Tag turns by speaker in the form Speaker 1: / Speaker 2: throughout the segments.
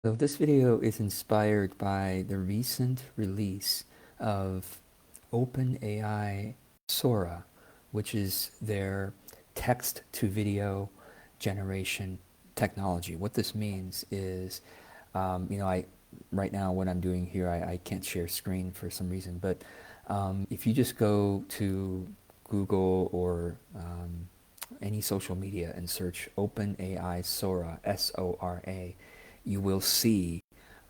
Speaker 1: So this video is inspired by the recent release of OpenAI Sora, which is their text-to-video generation technology. What this means is, I right now what I'm doing here, I can't share screen for some reason, but if you just go to Google or any social media and search OpenAI Sora, Sora, you will see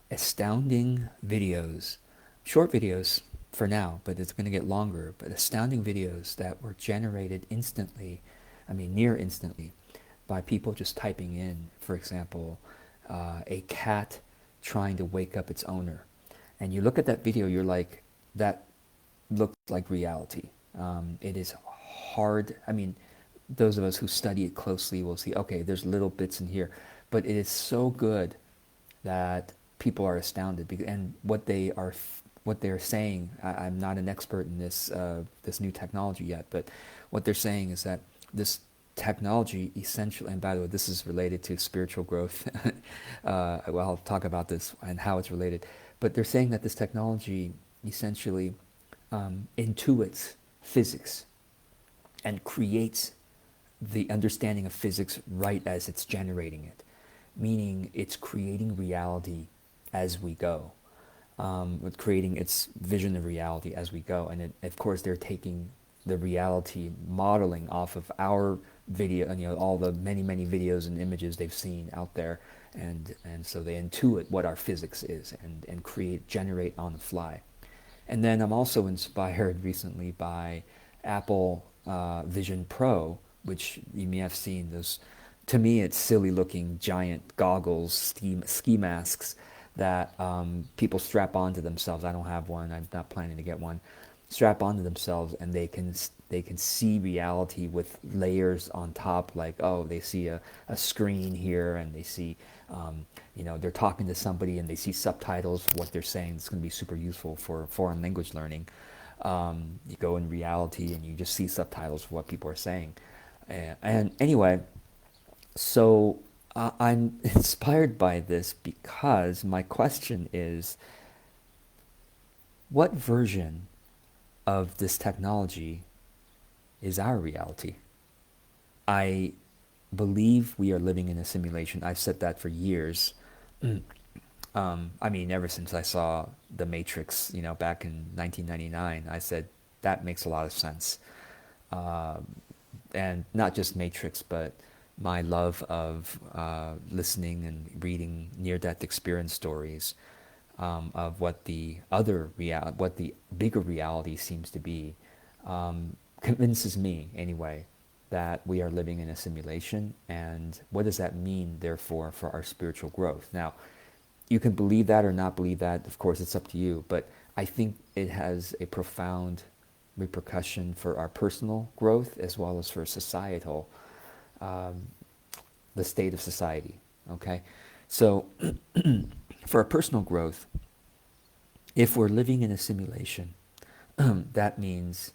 Speaker 1: astounding videos, short videos for now, but it's going to get longer, but astounding videos that were generated instantly, I mean near instantly, by people just typing in, for example, a cat trying to wake up its owner. And you look at that video, you're like, that looks like reality. It is hard. I mean, those of us who study it closely will see, okay, there's little bits in here, but it is so good that people are astounded. And what they're saying, I'm not an expert in this new technology yet, but what they're saying is that this technology essentially, and by the way, this is related to spiritual growth. Well, I'll talk about this and how it's related. But they're saying that this technology essentially intuits physics and creates the understanding of physics right as it's generating it, meaning it's creating reality as we go, with creating its vision of reality as we go. And of course, they're taking the reality modeling off of our video, and all the many, many videos and images they've seen out there, and so they intuit what our physics is and generate on the fly. And then I'm also inspired recently by Apple Vision Pro, which you may have seen those. To me, it's silly looking giant goggles, ski masks that people strap onto themselves. I don't have one. I'm not planning to get one. Strap onto themselves, and they can see reality with layers on top. Like, oh, they see a screen here, and they see they're talking to somebody, and they see subtitles for what they're saying. It's going to be super useful for foreign language learning. You go in reality, and you just see subtitles for what people are saying. And anyway, so I'm inspired by this because my question is, what version of this technology is our reality? I believe we are living in a simulation. I've said that for years. I mean, ever since I saw The Matrix, back in 1999, I said that makes a lot of sense. And not just Matrix, but my love of listening and reading near-death experience stories, of what what the bigger reality seems to be, convinces me anyway that we are living in a simulation. And what does that mean, therefore, for our spiritual growth? Now, you can believe that or not believe that. Of course, it's up to you. But I think it has a profound repercussion for our personal growth as well as for societal, the state of society. Okay, so for our personal growth, if we're living in a simulation, that means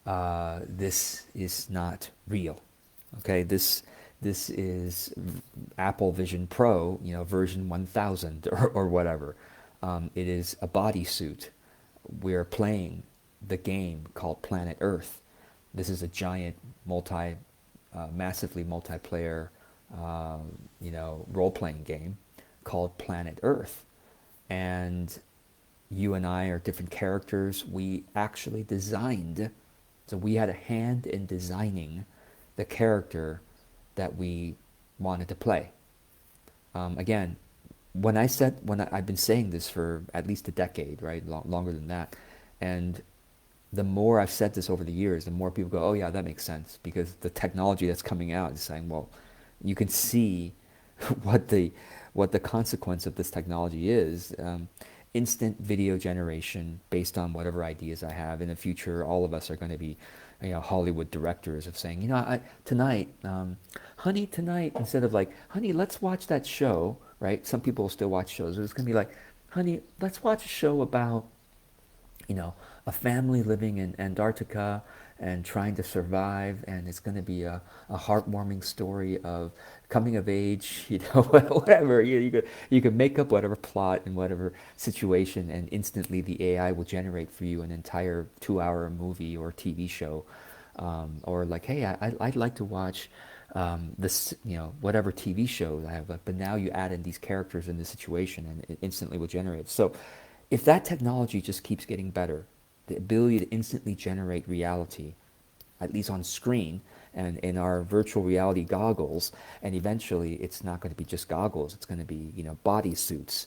Speaker 1: this is not real. Okay, this is Apple Vision Pro, version 1000 or whatever. It is a bodysuit. We're playing the game called Planet Earth. This is a giant massively multiplayer, role-playing game called Planet Earth. And you and I are different characters. We actually designed, so we had a hand in designing the character that we wanted to play. Again, I've been saying this for at least a decade, right? Longer than that. And the more I've said this over the years, the more people go, oh yeah, that makes sense, because the technology that's coming out is saying, well, you can see what the consequence of this technology is. Instant video generation based on whatever ideas I have. In the future, all of us are going to be, Hollywood directors of saying, tonight, honey, tonight, instead of like, honey, let's watch that show, right? Some people will still watch shows. It's going to be like, honey, let's watch a show about, a family living in Antarctica, and trying to survive, and it's going to be a heartwarming story of coming of age, whatever. You could make up whatever plot and whatever situation, and instantly the AI will generate for you an entire 2 hour movie or TV show. Or like, hey, I'd like to watch this, whatever TV show I have, but now you add in these characters in this situation and it instantly will generate. So if that technology just keeps getting better, the ability to instantly generate reality, at least on screen and in our virtual reality goggles, and eventually it's not going to be just goggles, it's going to be, body suits.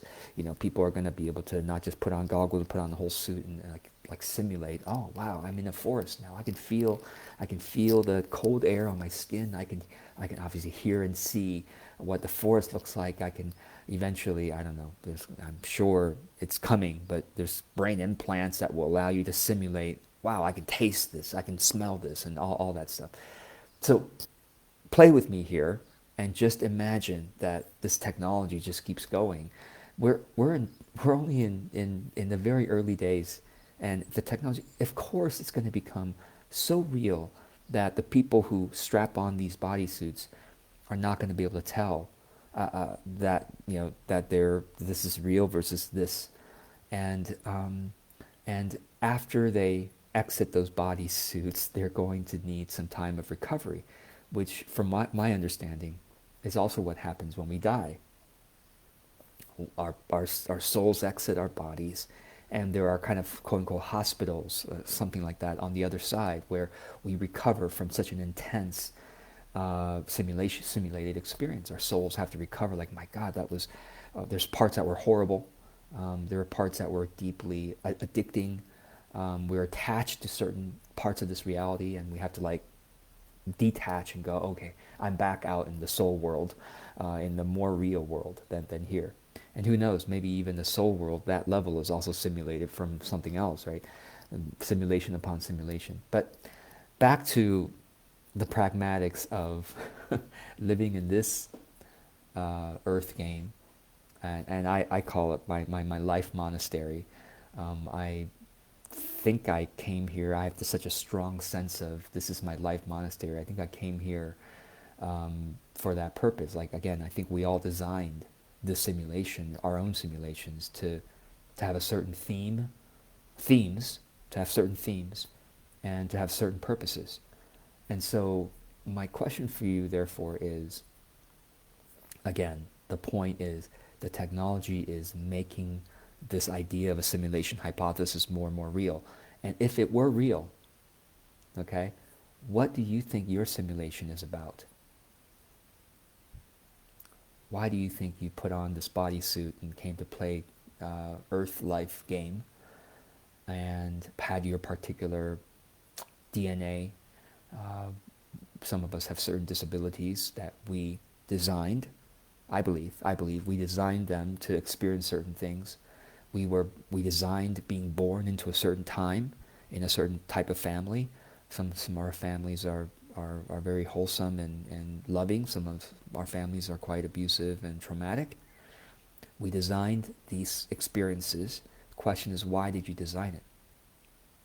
Speaker 1: People are going to be able to not just put on goggles, put on the whole suit and like simulate, oh wow, I'm in a forest now. I can feel the cold air on my skin. I can obviously hear and see what the forest looks like. I can eventually, I don't know, I'm sure it's coming, but there's brain implants that will allow you to simulate, wow, I can taste this, I can smell this, and all that stuff. So play with me here and just imagine that this technology just keeps going. We're only in the very early days, and the technology, of course, it's going to become so real that the people who strap on these bodysuits are not going to be able to tell that that this is real versus this, and after they exit those bodysuits, they're going to need some time of recovery, which, from my understanding, is also what happens when we die. Our souls exit our bodies, and there are kind of quote unquote hospitals, something like that, on the other side where we recover from such an intense simulated experience. Our souls have to recover. Like, my God, that was. There's parts that were horrible. There are parts that were deeply addicting. We're attached to certain parts of this reality, and we have to like detach and go, okay, I'm back out in the soul world, in the more real world than here. And who knows, maybe even the soul world, that level is also simulated from something else, right? Simulation upon simulation. But back to the pragmatics of living in this earth game, and I call it my life monastery. I think I came here, I have such a strong sense of this is my life monastery. I think I came here for that purpose. Like, again, I think we all designed this simulation, our own simulations, to have a certain themes, to have certain themes, and to have certain purposes. And so my question for you, therefore, is, again, the point is the technology is making this idea of a simulation hypothesis more and more real. And if it were real, okay, what do you think your simulation is about? Why do you think you put on this bodysuit and came to play Earth Life game and had your particular DNA? Some of us have certain disabilities that we designed. I believe we designed them to experience certain things. We designed being born into a certain time, in a certain type of family. Some of our families are very wholesome and loving. Some of our families are quite abusive and traumatic. We designed these experiences. The question is, why did you design it?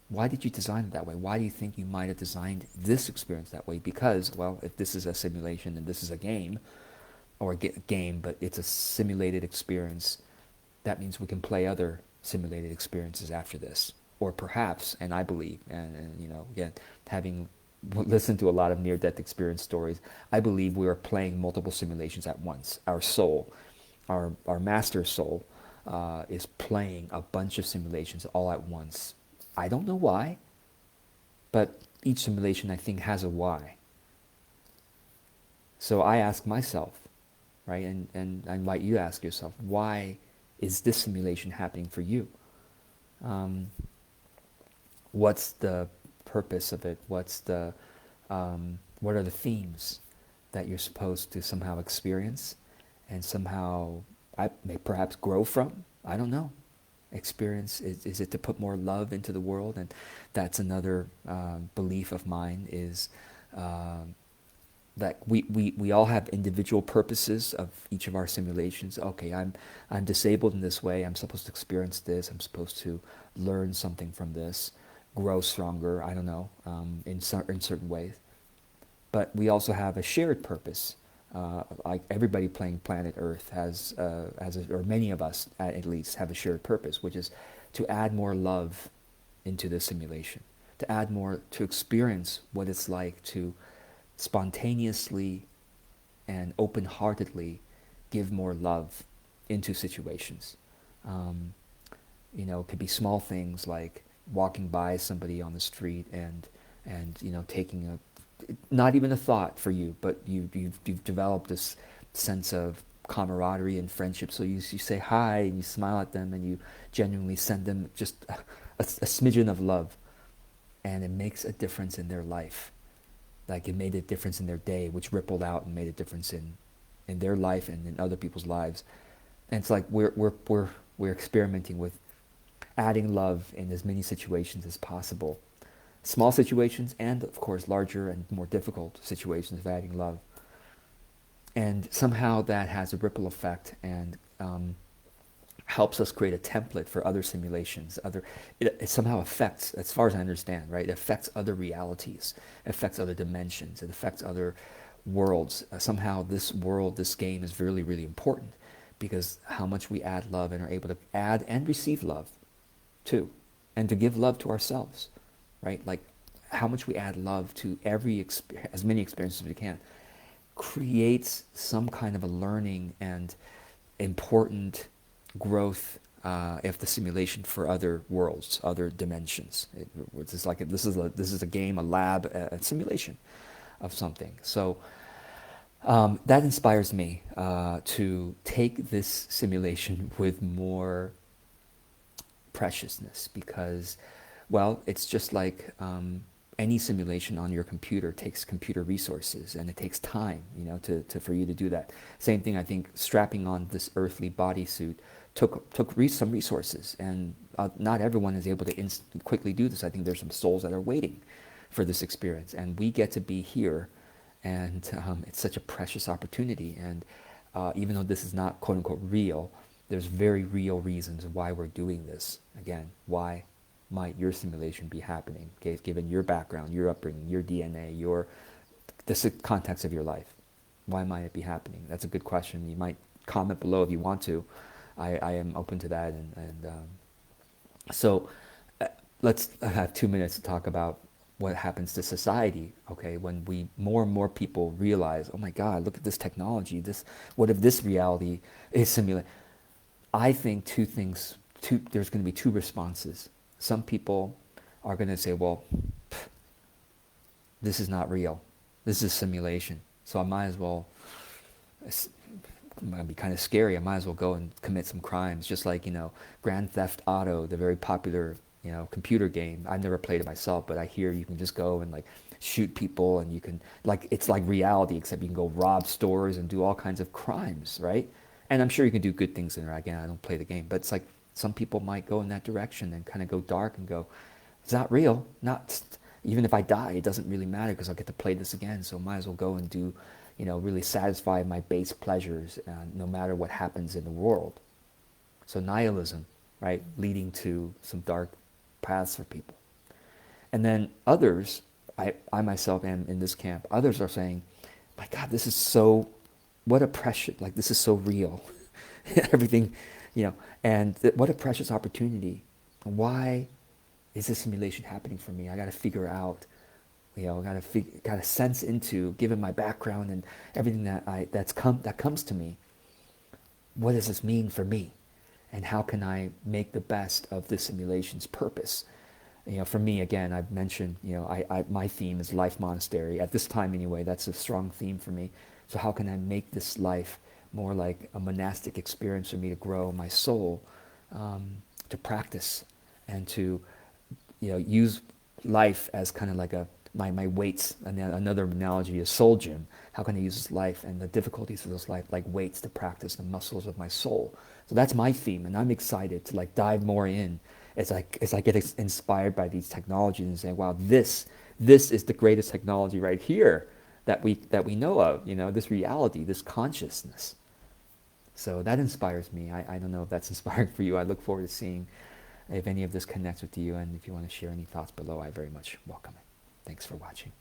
Speaker 1: Why did you design it that way? Why do you think you might have designed this experience that way? Because, well, if this is a simulation and this is a game, or a game, but it's a simulated experience, that means we can play other simulated experiences after this. Or perhaps, and I believe, and again, having listened to a lot of near-death experience stories, I believe we are playing multiple simulations at once. Our soul, our master soul, is playing a bunch of simulations all at once. I don't know why, but each simulation, I think, has a why. So I ask myself, right, and I invite you to ask yourself, why is this simulation happening for you? What's the purpose of it? What are the themes that you're supposed to somehow experience and somehow perhaps grow from? I don't know. Experience, is it to put more love into the world? And that's another belief of mine, is that we all have individual purposes of each of our simulations. Okay, I'm disabled in this way. I'm supposed to experience this. I'm supposed to learn something from this. grow stronger, I don't know, in certain ways. But we also have a shared purpose. Like everybody playing Planet Earth or many of us at least, have a shared purpose, which is to add more love into the simulation, to add more, to experience what it's like to spontaneously and open-heartedly give more love into situations. Um, it could be small things like walking by somebody on the street and taking not even a thought for you, but you've developed this sense of camaraderie and friendship. So you say hi and you smile at them and you genuinely send them just a smidgen of love, and it makes a difference in their life. Like it made a difference in their day, which rippled out and made a difference in their life and in other people's lives. And it's like we're experimenting with adding love in as many situations as possible. Small situations and, of course, larger and more difficult situations of adding love. And somehow that has a ripple effect and helps us create a template for other simulations. It somehow affects, as far as I understand, right? It affects other realities, it affects other dimensions, it affects other worlds. Somehow this world, this game is really, really important because how much we add love and are able to add and receive love too, and to give love to ourselves, right? Like how much we add love to as many experiences as we can, creates some kind of a learning and important growth of the simulation for other worlds, other dimensions. This is a game, a lab, a simulation of something. So that inspires me to take this simulation with more preciousness because, well, it's just like any simulation on your computer takes computer resources and it takes time, for you to do that. Same thing, I think, strapping on this earthly bodysuit took some resources, and not everyone is able to quickly do this. I think there's some souls that are waiting for this experience, and we get to be here, and it's such a precious opportunity. And even though this is not quote unquote real, there's very real reasons why we're doing this. Again, why might your simulation be happening? Okay, given your background, your upbringing, your DNA, the context of your life, why might it be happening? That's a good question. You might comment below if you want to. I am open to that, so let's have 2 minutes to talk about what happens to society. Okay, when more and more people realize, oh my God, look at this technology. What if this reality is simulated? I think there's going to be two responses. Some people are going to say, well, this is not real. This is simulation. So I might as well, it might be kind of scary. I might as well go and commit some crimes. Just like, Grand Theft Auto, the very popular, computer game. I've never played it myself, but I hear you can just go and like shoot people and you can, it's like reality, except you can go rob stores and do all kinds of crimes, right? And I'm sure you can do good things in there. Again, I don't play the game, but it's like some people might go in that direction and kind of go dark and go, it's not real. Even if I die, it doesn't really matter because I'll get to play this again. So might as well go and do, really satisfy my base pleasures, no matter what happens in the world. So nihilism, right, leading to some dark paths for people. And then others, I myself am in this camp. Others are saying, my God, this is so, what a precious, like this is so real. Everything, and what a precious opportunity. Why is this simulation happening for me? I got to figure out, got to sense into, given my background and everything that comes to me, what does this mean for me? And how can I make the best of this simulation's purpose? For me, again, I've mentioned, my theme is life monastery. At this time anyway, that's a strong theme for me. So how can I make this life more like a monastic experience for me to grow my soul, to practice and to, use life as kind of like my weights. And another analogy is soul gym. How can I use this life and the difficulties of this life like weights to practice the muscles of my soul? So that's my theme, and I'm excited to like dive more in as I get inspired by these technologies and say, wow, this is the greatest technology right here that we know of. This reality, this consciousness. So that inspires me. I don't know if that's inspiring for you. I look forward to seeing if any of this connects with you and if you want to share any thoughts below, I very much welcome it. Thanks for watching.